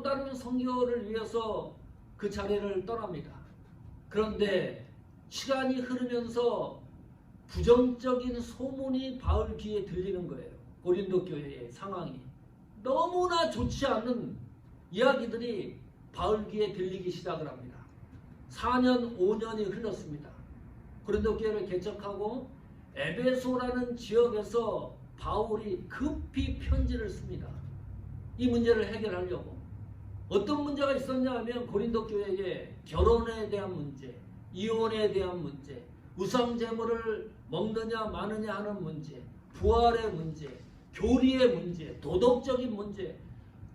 다른 선교를 위해서 그 자리를 떠납니다. 그런데 시간이 흐르면서 부정적인 소문이 바울 귀에 들리는 거예요. 고린도 교회의 상황이 너무나 좋지 않은 이야기들이 바울 귀에 들리기 시작을 합니다. 4년 5년이 흘렀습니다. 고린도 교회를 개척하고 에베소라는 지역에서 바울이 급히 편지를 씁니다. 이 문제를 해결하려고. 어떤 문제가 있었냐 하면 고린도 교회에 결혼에 대한 문제, 이혼에 대한 문제, 우상 제물을 먹느냐 마느냐 하는 문제, 부활의 문제, 교리의 문제, 도덕적인 문제,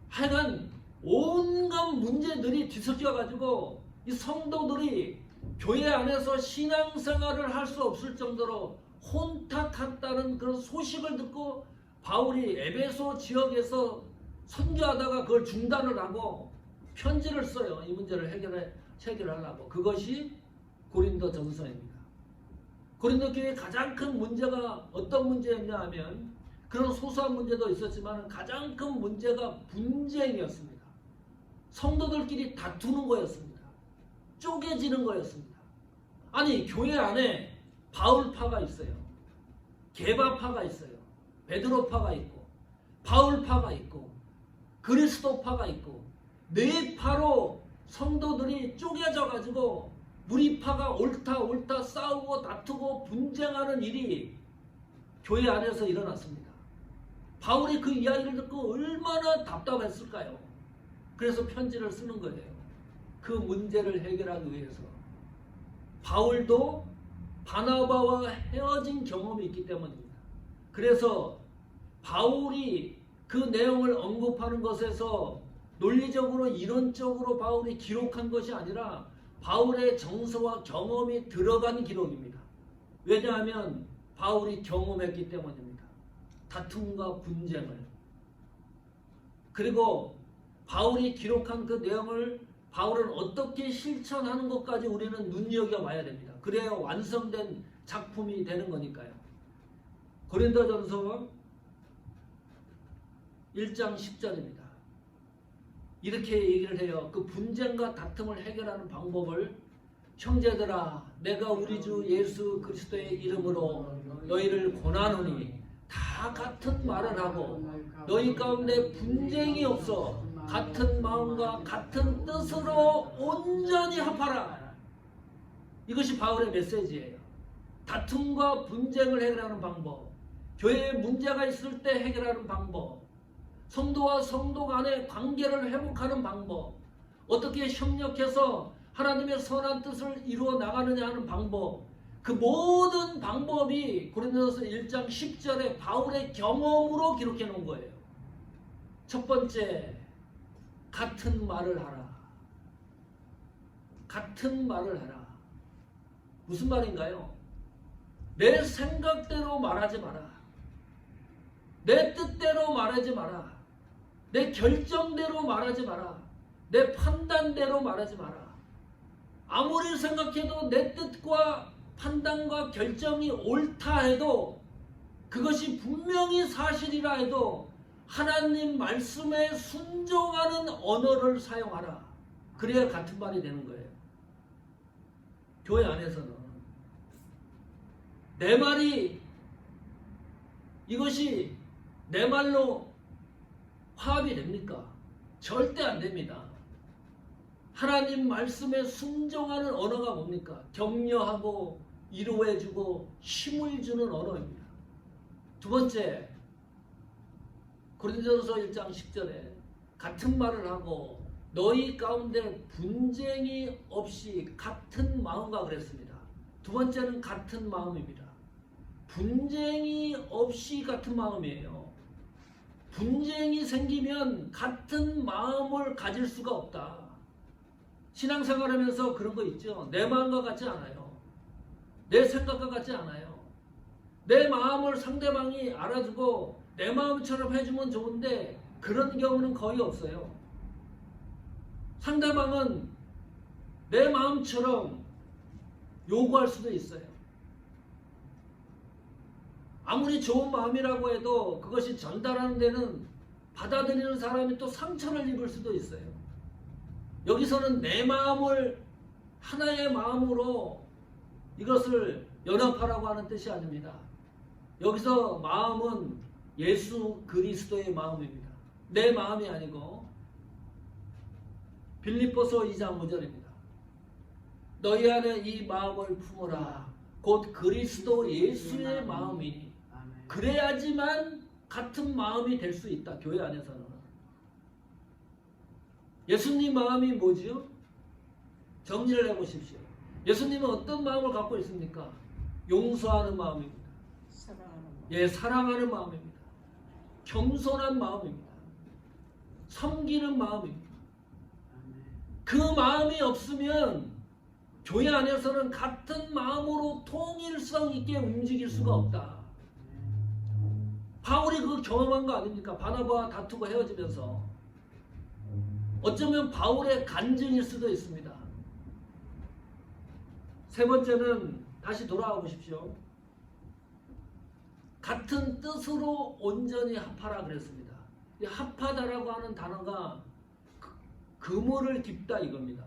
하여간 온갖 문제들이 뒤섞여 가지고 이 성도들이 교회 안에서 신앙생활을 할 수 없을 정도로 혼탁했다는 그런 소식을 듣고 바울이 에베소 지역에서 선교하다가 그걸 중단을 하고 편지를 써요. 이 문제를 해결하려고. 그것이 고린도 전서입니다. 고린도 교회의 가장 큰 문제가 어떤 문제였냐 하면 그런 소소한 문제도 있었지만 가장 큰 문제가 분쟁이었습니다. 성도들끼리 다투는 거였습니다. 쪼개지는 거였습니다. 아니 교회 안에 바울파가 있어요. 게바파가 있어요. 베드로파가 있고 바울파가 있고 그리스도파가 있고 네 파로 성도들이 쪼개져 가지고 무리파가 옳다 싸우고 다투고 분쟁하는 일이 교회 안에서 일어났습니다. 바울이 그 이야기를 듣고 얼마나 답답했을까요? 그래서 편지를 쓰는 거예요. 그 문제를 해결하기 위해서. 바울도 바나바와 헤어진 경험이 있기 때문입니다. 그래서 바울이 그 내용을 언급하는 것에서 논리적으로 이론적으로 바울이 기록한 것이 아니라 바울의 정서와 경험이 들어간 기록입니다. 왜냐하면 바울이 경험했기 때문입니다. 다툼과 분쟁을. 그리고 바울이 기록한 그 내용을 바울은 어떻게 실천하는 것까지 우리는 눈여겨봐야 됩니다. 그래야 완성된 작품이 되는 거니까요. 고린도전서 1장 10절입니다. 이렇게 얘기를 해요. 그 분쟁과 다툼을 해결하는 방법을 형제들아 내가 우리 주 예수 그리스도의 이름으로 너희를 권하노니 다 같은 말을 하고 너희 가운데 분쟁이 없어 같은 마음과 같은 뜻으로 온전히 합하라. 이것이 바울의 메시지예요. 다툼과 분쟁을 해결하는 방법, 교회에 문제가 있을 때 해결하는 방법, 성도와 성도 간의 관계를 회복하는 방법, 어떻게 협력해서 하나님의 선한 뜻을 이루어 나가느냐 하는 방법, 그 모든 방법이 고린도전서 1장 10절에 바울의 경험으로 기록해 놓은 거예요. 첫 번째, 같은 말을 하라. 같은 말을 하라. 무슨 말인가요? 내 생각대로 말하지 마라. 내 뜻대로 말하지 마라. 내 결정대로 말하지 마라. 내 판단대로 말하지 마라. 아무리 생각해도 내 뜻과 판단과 결정이 옳다 해도 그것이 분명히 사실이라 해도 하나님 말씀에 순종하는 언어를 사용하라. 그래야 같은 말이 되는 거예요. 교회 안에서는 내 말이 이것이 내 말로 화합이 됩니까? 절대 안 됩니다. 하나님 말씀에 순종하는 언어가 뭡니까? 격려하고 위로해주고 힘을 주는 언어입니다. 두 번째, 고린도전서 1장 10절에 같은 말을 하고 너희 가운데 분쟁이 없이 같은 마음과 그랬습니다. 두 번째는 같은 마음입니다. 분쟁이 없이 같은 마음이에요. 분쟁이 생기면 같은 마음을 가질 수가 없다. 신앙생활하면서 그런 거 있죠. 내 마음과 같지 않아요. 내 생각과 같지 않아요. 내 마음을 상대방이 알아주고 내 마음처럼 해주면 좋은데 그런 경우는 거의 없어요. 상대방은 내 마음처럼 요구할 수도 있어요. 아무리 좋은 마음이라고 해도 그것이 전달하는 데는 받아들이는 사람이 또 상처를 입을 수도 있어요. 여기서는 내 마음을 하나의 마음으로 이것을 연합하라고 하는 뜻이 아닙니다. 여기서 마음은 예수 그리스도의 마음입니다. 내 마음이 아니고 빌립보서 2장 5절입니다. 너희 안에 이 마음을 품어라. 곧 그리스도 예수의 마음이니 그래야지만 같은 마음이 될 수 있다. 교회 안에서는. 예수님 마음이 뭐지요? 정리를 해보십시오. 예수님은 어떤 마음을 갖고 있습니까? 용서하는 마음입니다. 예, 사랑하는 마음입니다. 겸손한 마음입니다. 섬기는 마음입니다. 그 마음이 없으면 교회 안에서는 같은 마음으로 통일성 있게 움직일 수가 없다. 바울이 그 경험한 거 아닙니까? 바나바와 다투고 헤어지면서. 어쩌면 바울의 간증일 수도 있습니다. 세 번째는 다시 돌아와 보십시오. 같은 뜻으로 온전히 합하라 그랬습니다. 이 합하다라고 하는 단어가 그물을 깁다 이겁니다.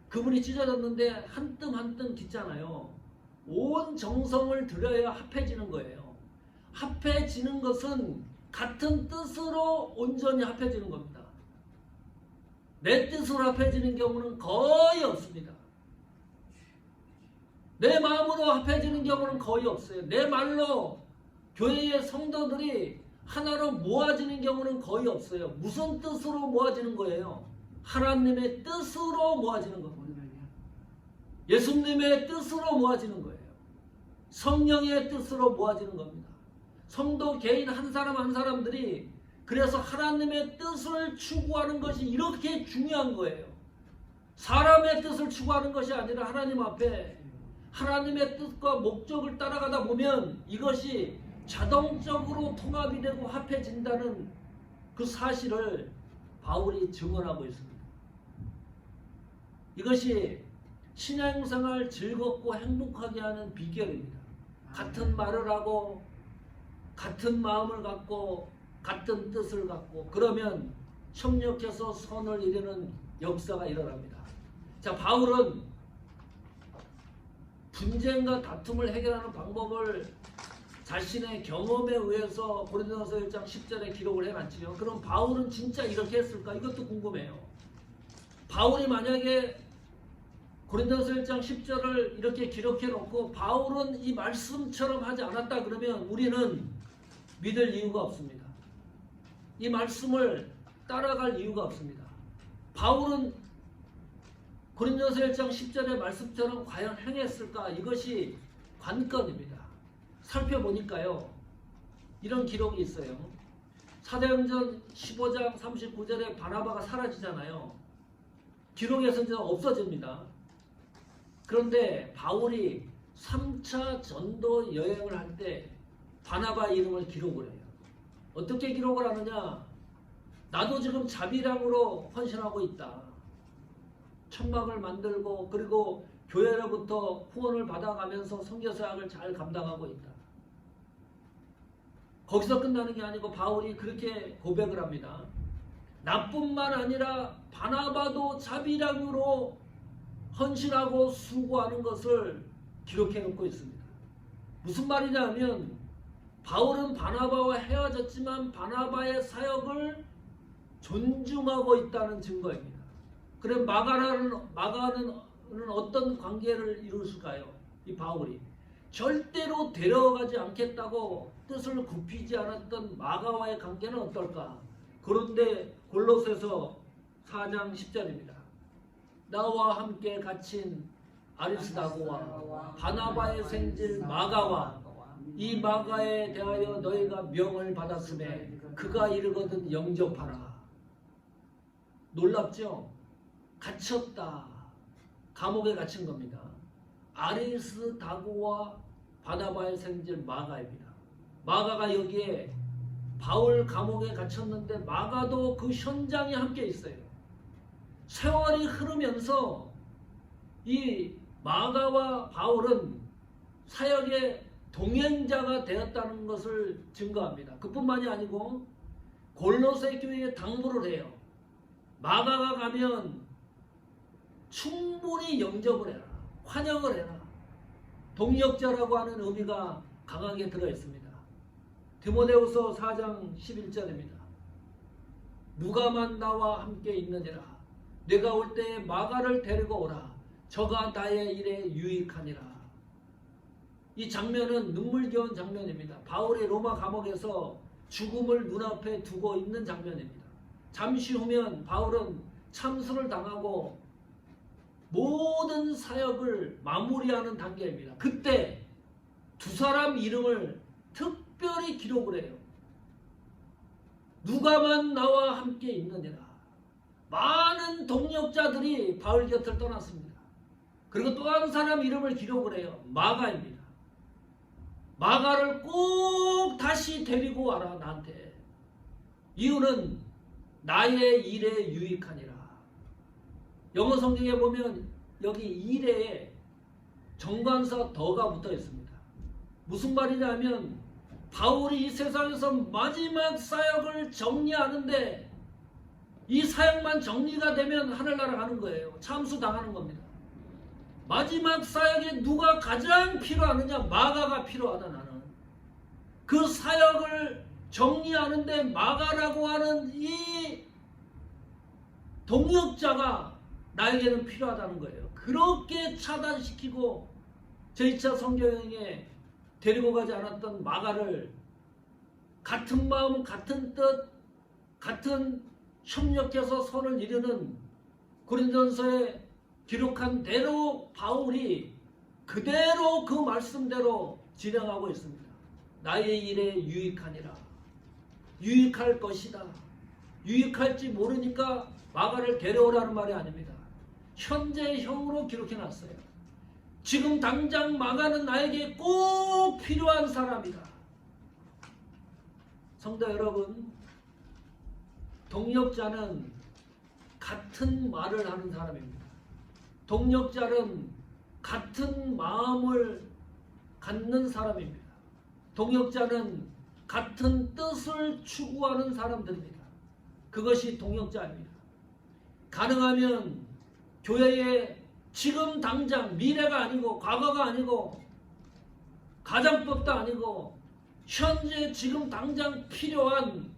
그물이 찢어졌는데 한 뜸 한 뜸 깃잖아요. 온 정성을 들여야 합해지는 거예요. 합해지는 것은 같은 뜻으로 온전히 합해지는 겁니다. 내 뜻으로 합해지는 경우는 거의 없습니다. 내 마음으로 합해지는 경우는 거의 없어요. 내 말로 교회의 성도들이 하나로 모아지는 경우는 거의 없어요. 무슨 뜻으로 모아지는 거예요? 하나님의 뜻으로 모아지는 겁니다. 예수님의 뜻으로 모아지는 거예요. 성령의 뜻으로 모아지는 겁니다. 성도 개인 한 사람 한 사람들이 그래서 하나님의 뜻을 추구하는 것이 이렇게 중요한 거예요. 사람의 뜻을 추구하는 것이 아니라 하나님 앞에 하나님의 뜻과 목적을 따라가다 보면 이것이 자동적으로 통합이 되고 합해진다는 그 사실을 바울이 증언하고 있습니다. 이것이 신앙생활 즐겁고 행복하게 하는 비결입니다. 같은 말을 하고 같은 마음을 갖고 같은 뜻을 갖고 그러면 협력해서 선을 이루는 역사가 일어납니다. 자, 바울은 분쟁과 다툼을 해결하는 방법을 자신의 경험에 의해서 고린도전서 1장 10절에 기록을 해놨지요. 그럼 바울은 진짜 이렇게 했을까? 이것도 궁금해요. 바울이 만약에 고린도전서 1장 10절을 이렇게 기록해놓고 바울은 이 말씀처럼 하지 않았다 그러면 우리는 믿을 이유가 없습니다. 이 말씀을 따라갈 이유가 없습니다. 바울은 고린도전서 1장 10절의 말씀처럼 과연 행했을까? 이것이 관건입니다. 살펴보니까요. 이런 기록이 있어요. 사도행전 15장 39절에 바나바가 사라지잖아요. 기록에서 이제 없어집니다. 그런데 바울이 3차 전도 여행을 할 때 바나바 이름을 기록을 해요. 어떻게 기록을 하느냐? 나도 지금 자비량으로 헌신하고 있다. 천막을 만들고 그리고 교회로부터 후원을 받아가면서 선교사역을 잘 감당하고 있다. 거기서 끝나는 게 아니고 바울이 그렇게 고백을 합니다. 나뿐만 아니라 바나바도 자비량으로 헌신하고 수고하는 것을 기록해 놓고 있습니다. 무슨 말이냐면 바울은 바나바와 헤어졌지만 바나바의 사역을 존중하고 있다는 증거입니다. 그럼 마가는 어떤 관계를 이루었을까요? 이 바울이 절대로 데려가지 않겠다고 뜻을 굽히지 않았던 마가와의 관계는 어떨까? 그런데 골로새서 4장 10절입니다. 나와 함께 갇힌 아리스다고와 바나바의 생질 마가와 이 마가에 대하여 너희가 명을 받았음에 그가 이르거든 영접하라. 놀랍죠? 갇혔다. 감옥에 갇힌 겁니다. 아리스다고와 바나바의 생질 마가입니다. 마가가 여기에 바울 감옥에 갇혔는데 마가도 그 현장에 함께 있어요. 세월이 흐르면서 이 마가와 바울은 사역의 동행자가 되었다는 것을 증거합니다. 그뿐만이 아니고 골로새 교회에 당부를 해요. 마가가 가면 충분히 영접을 해라. 환영을 해라. 동역자라고 하는 의미가 강하게 들어있습니다. 디모데후서 4장 11절입니다. 누가만 나와 함께 있느니라. 내가 올 때에 마가를 데리고 오라. 저가 나의 일에 유익하니라. 이 장면은 눈물겨운 장면입니다. 바울이 로마 감옥에서 죽음을 눈앞에 두고 있는 장면입니다. 잠시 후면 바울은 참수를 당하고 모든 사역을 마무리하는 단계입니다. 그때 두 사람 이름을 특별히 기록을 해요. 누가만 나와 함께 있느니라. 많은 동역자들이 바울 곁을 떠났습니다. 그리고 또 한 사람 이름을 기록을 해요. 마가입니다. 마가를 꼭 다시 데리고 와라 나한테. 이유는 나의 일에 유익하니라. 영어 성경에 보면 여기 일에 정관사 더가 붙어 있습니다. 무슨 말이냐면 바울이 이 세상에서 마지막 사역을 정리하는데 이 사역만 정리가 되면 하늘나라 가는 거예요. 참수당하는 겁니다. 마지막 사역에 누가 가장 필요하느냐? 마가가 필요하다. 나는 그 사역을 정리하는데 마가라고 하는 이 동역자가 나에게는 필요하다는 거예요. 그렇게 차단시키고 제2차 성경에 데리고 가지 않았던 마가를 같은 마음 같은 뜻 같은 협력해서 선을 이루는 고린도전서에 기록한 대로 바울이 그대로 그 말씀대로 진행하고 있습니다. 나의 일에 유익하니라. 유익할 것이다. 유익할지 모르니까 마가를 데려오라는 말이 아닙니다. 현재형으로 기록해놨어요. 지금 당장 마가는 나에게 꼭 필요한 사람이다. 성도 여러분, 동역자는 같은 말을 하는 사람입니다. 동역자는 같은 마음을 갖는 사람입니다. 동역자는 같은 뜻을 추구하는 사람들입니다. 그것이 동역자입니다. 가능하면 교회에 지금 당장 미래가 아니고 과거가 아니고 가정법도 아니고 현재 지금 당장 필요한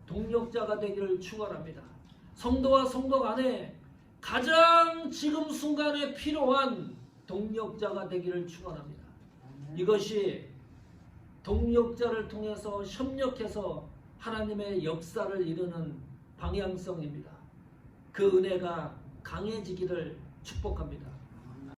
동역자가 되기를 축원합니다. 성도와 성도 간에 가장 지금 순간에 필요한 동역자가 되기를 축원합니다. 이것이 동역자를 통해서 협력해서 하나님의 역사를 이루는 방향성입니다. 그 은혜가 강해지기를 축복합니다.